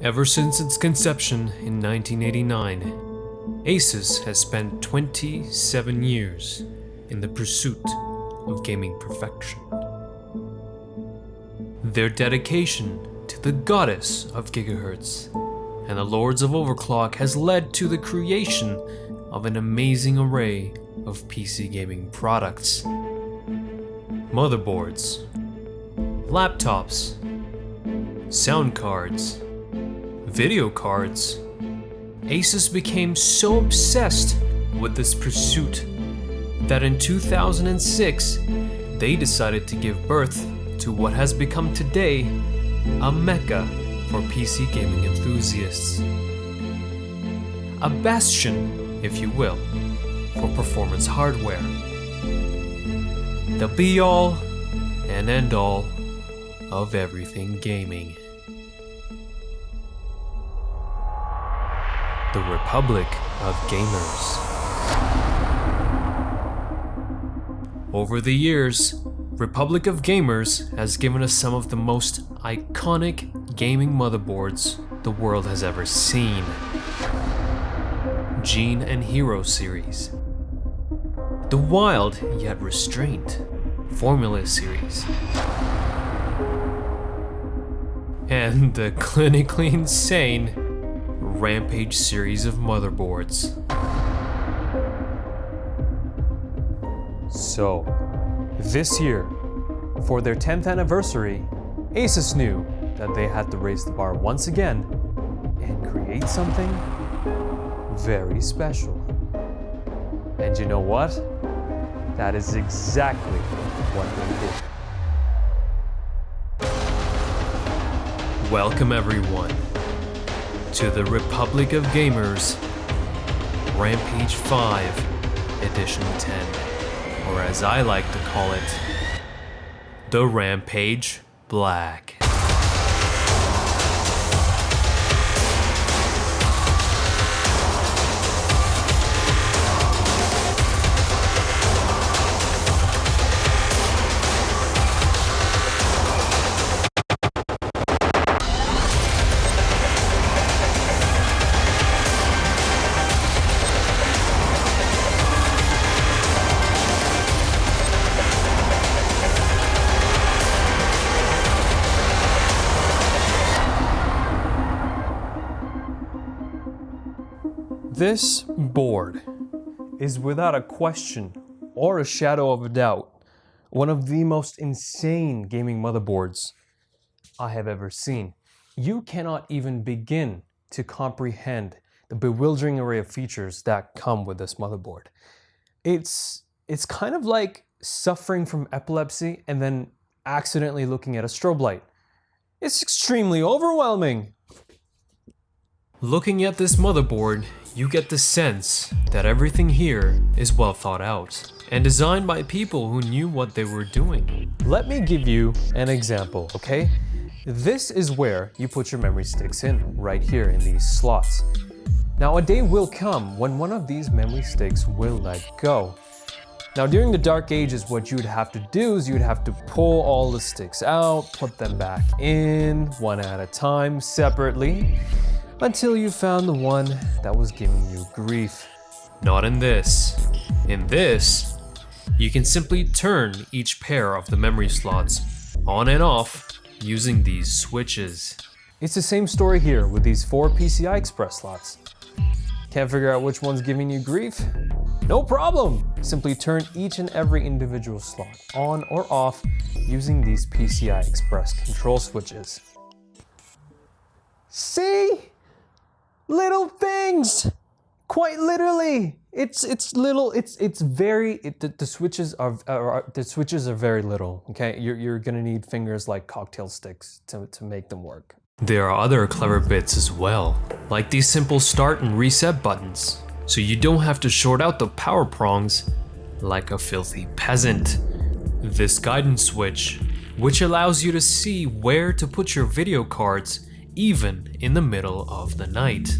Ever since its conception in 1989, Asus has spent 27 years in the pursuit of gaming perfection. Their dedication to the goddess of gigahertz and the lords of overclock has led to the creation of an amazing array of PC gaming products. Motherboards, laptops, sound cards, video cards. Asus became so obsessed with this pursuit that in 2006 they decided to give birth to what has become today a mecca for PC gaming enthusiasts. A bastion, if you will, for performance hardware. The be-all and end-all of everything gaming. The Republic of Gamers. Over the years, Republic of Gamers has given us some of the most iconic gaming motherboards the world has ever seen. Gene and Hero series, the wild yet restrained Formula series, and the clinically insane Rampage series of motherboards. So, this year, for their 10th anniversary, Asus knew that they had to raise the bar once again and create something very special. And you know what? That is exactly what they did. Welcome everyone to the Republic of Gamers Rampage V Edition 10, or as I like to call it, the Rampage Black. This board is without a question or a shadow of a doubt one of the most insane gaming motherboards I have ever seen. You cannot even begin to comprehend the bewildering array of features that come with this motherboard. It's kind of like suffering from epilepsy and then accidentally looking at a strobe light. It's extremely overwhelming. Looking at this motherboard, you get the sense that everything here is well thought out and designed by people who knew what they were doing. Let me give you an example, okay? This is where you put your memory sticks in, right here in these slots. Now a day will come when one of these memory sticks will let go. Now during the dark ages, what you'd have to do is you'd have to pull all the sticks out, put them back in, one at a time, separately, until you found the one that was giving you grief. Not in this. In this, you can simply turn each pair of the memory slots on and off using these switches. It's the same story here with these 4 PCI Express slots. Can't figure out which one's giving you grief? No problem! Simply turn each and every individual slot on or off using these PCI Express control switches. See? Little things! Quite literally! The switches are very little, okay? You're gonna need fingers like cocktail sticks to make them work. There are other clever bits as well, like these simple start and reset buttons, so you don't have to short out the power prongs like a filthy peasant. This guidance switch, which allows you to see where to put your video cards even in the middle of the night.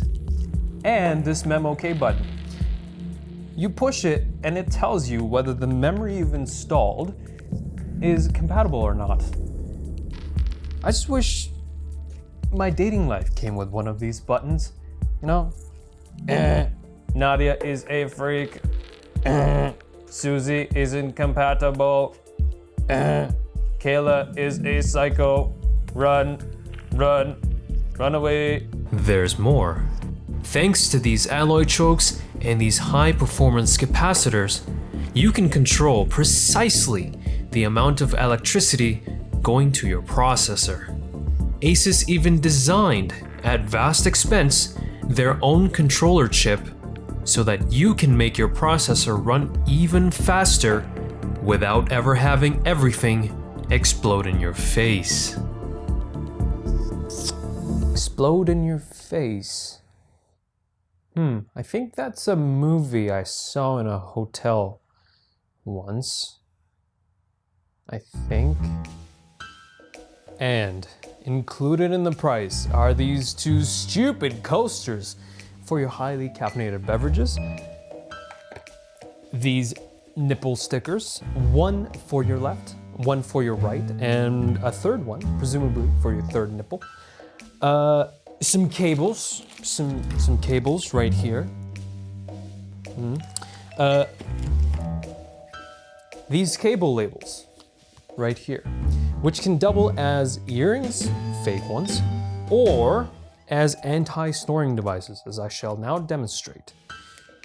And this mem-OK button. You push it and it tells you whether the memory you've installed is compatible or not. I just wish my dating life came with one of these buttons. You know, Nadia is a freak. Susie is incompatible. Kayla is a psycho. Run away. There's more. Thanks to these alloy chokes and these high performance capacitors, you can control precisely the amount of electricity going to your processor. Asus even designed, at vast expense, their own controller chip so that you can make your processor run even faster without ever having everything explode in your face. Explode in your face. I think that's a movie I saw in a hotel once. I think. And included in the price are these two stupid coasters for your highly caffeinated beverages. These nipple stickers, one for your left, one for your right, and a third one, presumably for your third nipple. Some cables, some cables right here. These cable labels right here, which can double as earrings, fake ones, or as anti-snoring devices, as I shall now demonstrate.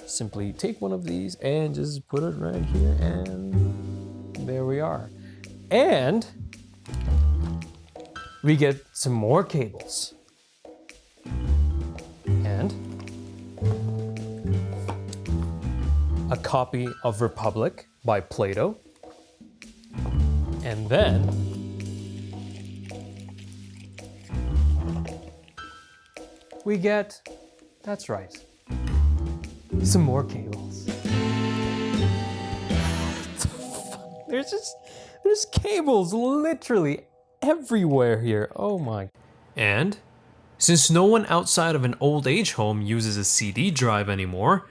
Simply take one of these and just put it right here, and there we are. And we get some more cables. And a copy of Republic by Plato. And then we get, that's right, some more cables. There's cables literally everywhere here. Oh my. And since no one outside of an old age home uses a CD drive anymore,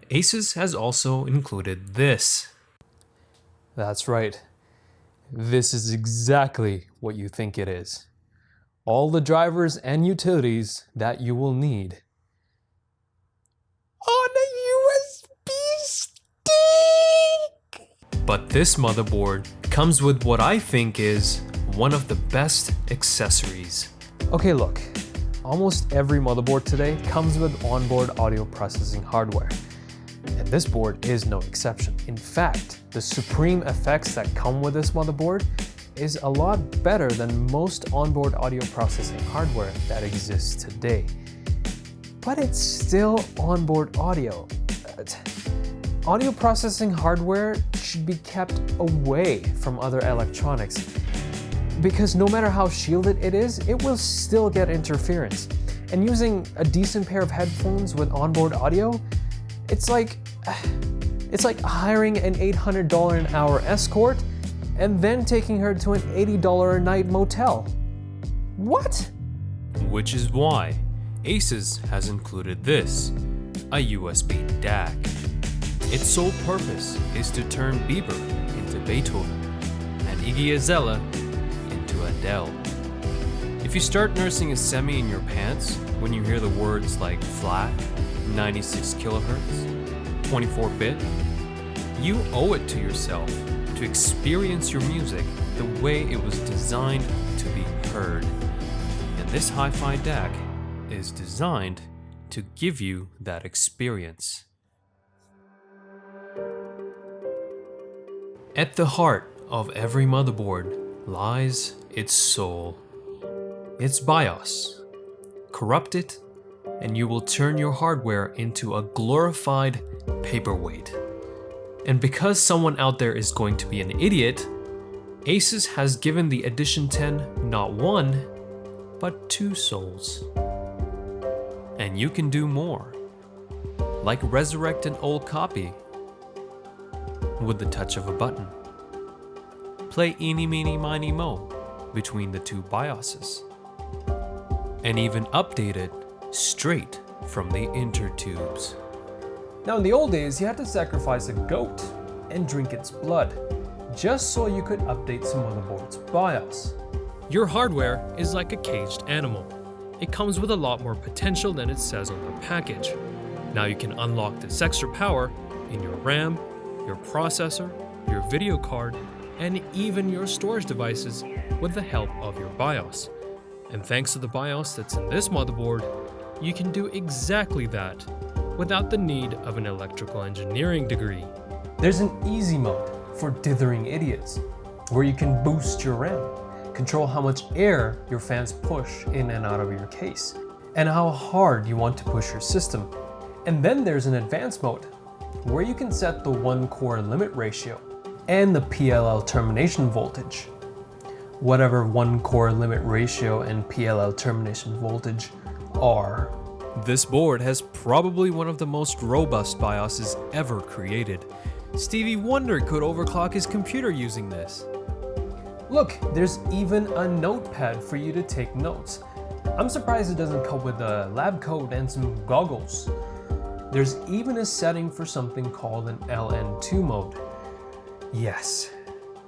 Asus has also included this. That's right. This is exactly what you think it is. All the drivers and utilities that you will need on a USB stick! But this motherboard comes with what I think is one of the best accessories. Okay, look. Almost every motherboard today comes with onboard audio processing hardware. And this board is no exception. In fact, the supreme effects that come with this motherboard is a lot better than most onboard audio processing hardware that exists today. But it's still onboard audio. Audio processing hardware should be kept away from other electronics, because no matter how shielded it is, it will still get interference. And using a decent pair of headphones with onboard audio, it's like hiring an $800 an hour escort and then taking her to an $80 a night motel. What? Which is why Asus has included this, a USB DAC. Its sole purpose is to turn Bieber into Beethoven and Iggy Azalea into Adele. If you start nursing a semi in your pants when you hear the words like flat, 96 kilohertz, 24-bit, you owe it to yourself to experience your music the way it was designed to be heard. And this hi-fi DAC is designed to give you that experience. At the heart of every motherboard lies its soul, its BIOS. Corrupt it, and you will turn your hardware into a glorified paperweight. And because someone out there is going to be an idiot, Asus has given the Edition 10 not one, but two souls. And you can do more, like resurrect an old copy with the touch of a button. Play eeny meeny miny mo between the two BIOSes. And even update it straight from the intertubes. Now in the old days, you had to sacrifice a goat and drink its blood, just so you could update some motherboard's BIOS. Your hardware is like a caged animal. it comes with a lot more potential than it says on the package. Now you can unlock this extra power in your RAM, your processor, your video card, and even your storage devices with the help of your BIOS. And thanks to the BIOS that's in this motherboard, you can do exactly that without the need of an electrical engineering degree. There's an easy mode for dithering idiots, where you can boost your RAM, control how much air your fans push in and out of your case, and how hard you want to push your system. And then there's an advanced mode, where you can set the 1-core limit ratio and the PLL termination voltage. Whatever 1-core limit ratio and PLL termination voltage are. This board has probably one of the most robust BIOSes ever created. Stevie Wonder could overclock his computer using this. Look, there's even a notepad for you to take notes. I'm surprised it doesn't come with a lab coat and some goggles. There's even a setting for something called an LN2 mode. Yes,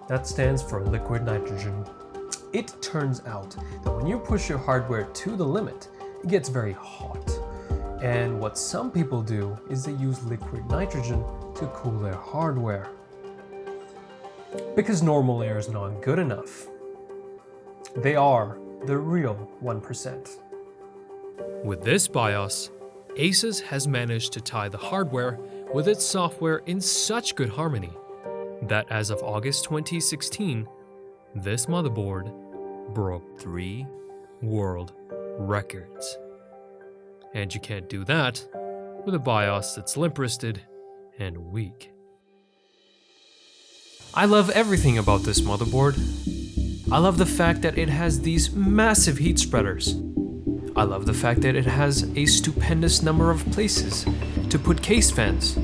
that stands for liquid nitrogen. It turns out that when you push your hardware to the limit, it gets very hot. And what some people do is they use liquid nitrogen to cool their hardware. Because normal air is not good enough. They are the real 1%. With this BIOS, Asus has managed to tie the hardware with its software in such good harmony that as of August 2016, this motherboard broke 3 world records. And you can't do that with a BIOS that's limp-wristed and weak. I love everything about this motherboard. I love the fact that it has these massive heat spreaders. I love the fact that it has a stupendous number of places to put case fans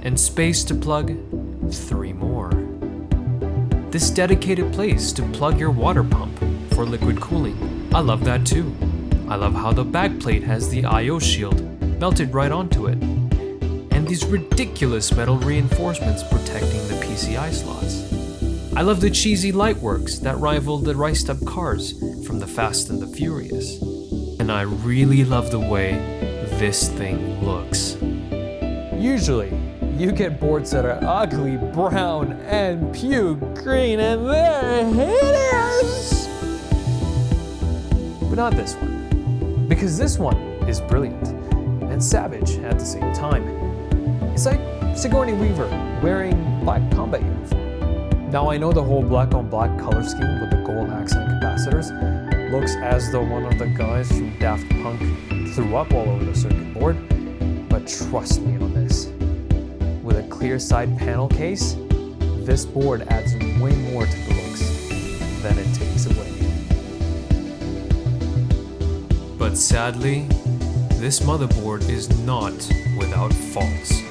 and space to plug 3 more. This dedicated place to plug your water pump for liquid cooling. I love that too. I love how the backplate has the I/O shield melted right onto it, and these ridiculous metal reinforcements protecting the PCI slots. I love the cheesy lightworks that rival the riced-up cars from the Fast and the Furious. And I really love the way this thing looks. Usually, you get boards that are ugly, brown, and puke green, and they're hideous! But not this one. Because this one is brilliant and savage at the same time. It's like Sigourney Weaver wearing black combat uniform. Now I know the whole black on black color scheme with the gold accent capacitors looks as though one of the guys from Daft Punk threw up all over the circuit board, but trust me on this. With a clear side panel case, this board adds way more to the looks than it takes away. But sadly, this motherboard is not without faults.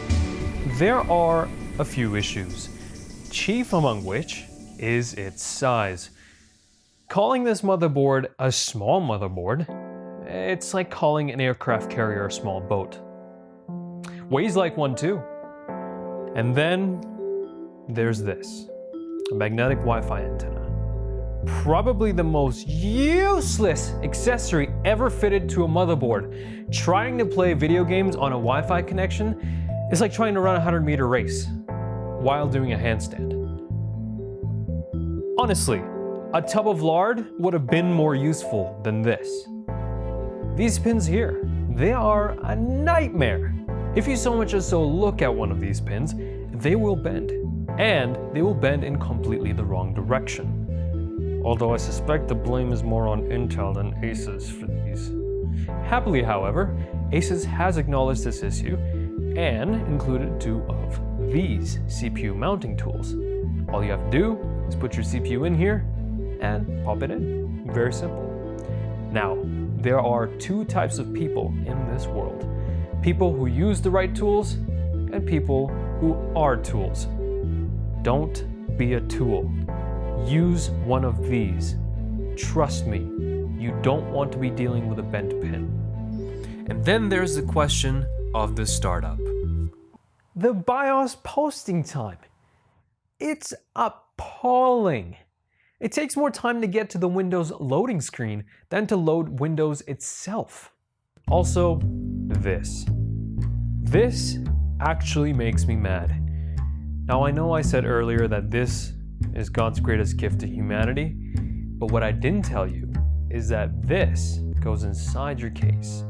There are a few issues, chief among which is its size. Calling this motherboard a small motherboard, it's like calling an aircraft carrier a small boat. Weighs like one too. And then there's this, a magnetic Wi-Fi antenna. Probably the most useless accessory ever fitted to a motherboard. Trying to play video games on a Wi-Fi connection is like trying to run a 100-meter race while doing a handstand. Honestly, a tub of lard would have been more useful than this. These pins here, they are a nightmare. If you so much as so look at one of these pins, they will bend, and they will bend in completely the wrong direction. Although I suspect the blame is more on Intel than Asus for these. Happily, however, Asus has acknowledged this issue and included 2 of these CPU mounting tools. All you have to do is put your CPU in here and pop it in. Very simple. Now, there are 2 types of people in this world. People who use the right tools and people who are tools. Don't be a tool. Use one of these. Trust me, you don't want to be dealing with a bent pin. And then there's the question of the startup. The BIOS posting time. It's appalling. It takes more time to get to the Windows loading screen than to load Windows itself. Also, this. This actually makes me mad. Now I know I said earlier that this is God's greatest gift to humanity, but what I didn't tell you is that this goes inside your case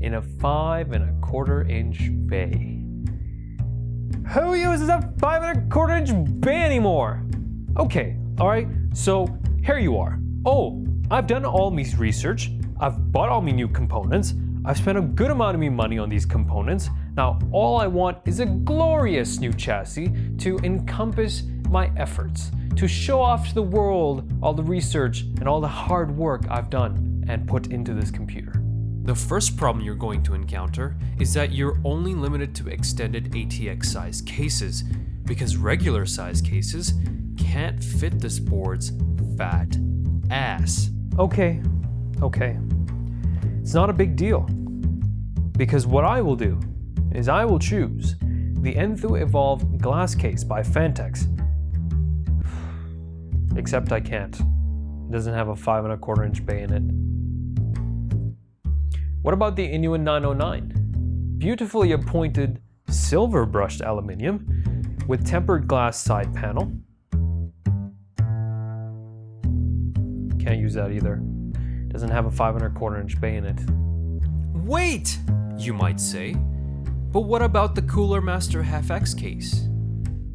in a 5 1/4 inch bay. Who uses a 5 1/4 inch bay anymore? Okay, alright, so here you are. Oh, I've done all my research, I've bought all my new components, I've spent a good amount of me money on these components. Now all I want is a glorious new chassis to encompass my efforts, to show off to the world all the research and all the hard work I've done and put into this computer. The first problem you're going to encounter is that you're only limited to extended ATX size cases, because regular size cases can't fit this board's fat ass. Okay. It's not a big deal. Because what I will do is I will choose the Enthoo Evolve glass case by Fantex. Except I can't. It doesn't have a 5 1/4 inch bay in it. What about the Inuin 909? Beautifully appointed silver brushed aluminium with tempered glass side panel. Can't use that either. Doesn't have a 5 1/4 inch bay in it. Wait, you might say. But what about the Cooler Master Half-X case?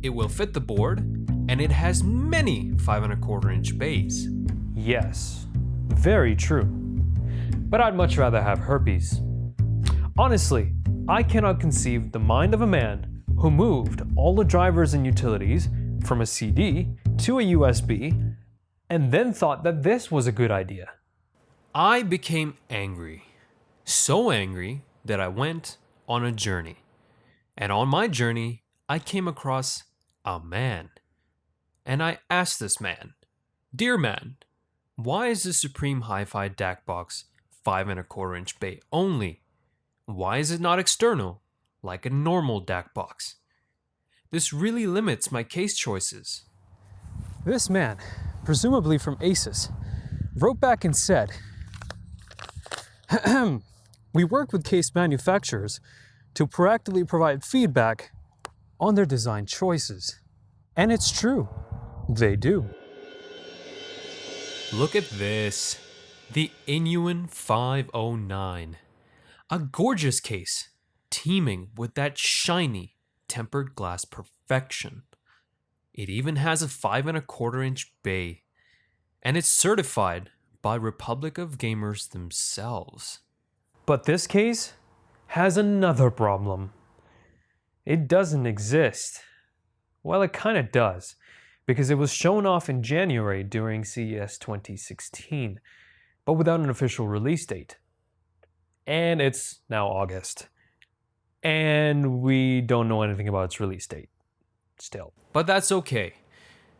It will fit the board, and it has many 5 1/4 inch bays. Yes, very true. But I'd much rather have herpes. Honestly, I cannot conceive the mind of a man who moved all the drivers and utilities from a CD to a USB and then thought that this was a good idea. I became angry. So angry that I went on a journey. And on my journey, I came across a man. And I asked this man, "Dear man, why is the Supreme Hi-Fi DAC box 5 1/4 inch bay only? Why is it not external, like a normal DAC box? This really limits my case choices." This man, presumably from Asus, wrote back and said, "We work with case manufacturers to proactively provide feedback on their design choices." And it's true, they do. Look at this. The Inuin 509. A gorgeous case, teeming with that shiny, tempered glass perfection. It even has a 5 1/4 inch bay, and it's certified by Republic of Gamers themselves. But this case has another problem. It doesn't exist. Well, it kind of does, because it was shown off in January during CES 2016, but without an official release date. And it's now August. And we don't know anything about its release date still. But that's okay,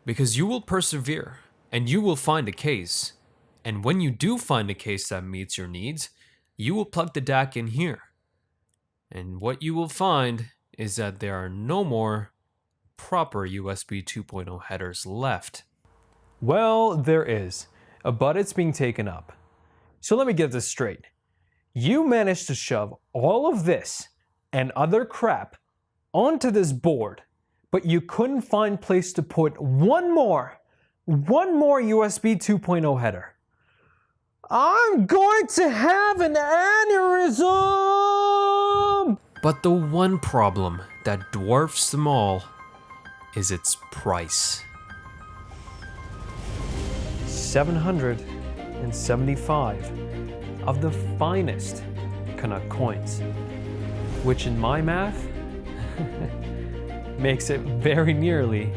because you will persevere, and you will find a case. And when you do find a case that meets your needs, you will plug the DAC in here. And what you will find is that there are no more proper USB 2.0 headers left. Well, there is, but it's being taken up. So let me get this straight. You managed to shove all of this and other crap onto this board, but you couldn't find place to put one more USB 2.0 header. I'm going to have an aneurysm! But the one problem that dwarfs them all is its price. $775 of the finest Canuck coins, which in my math makes it very nearly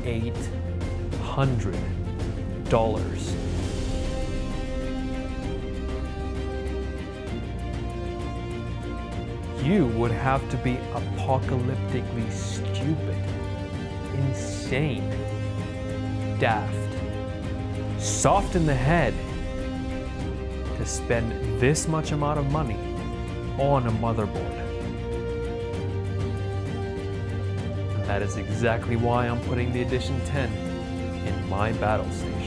$800. You would have to be apocalyptically stupid, insane, daft, soft in the head to spend this much amount of money on a motherboard. And that is exactly why I'm putting the Edition 10 in my battle station.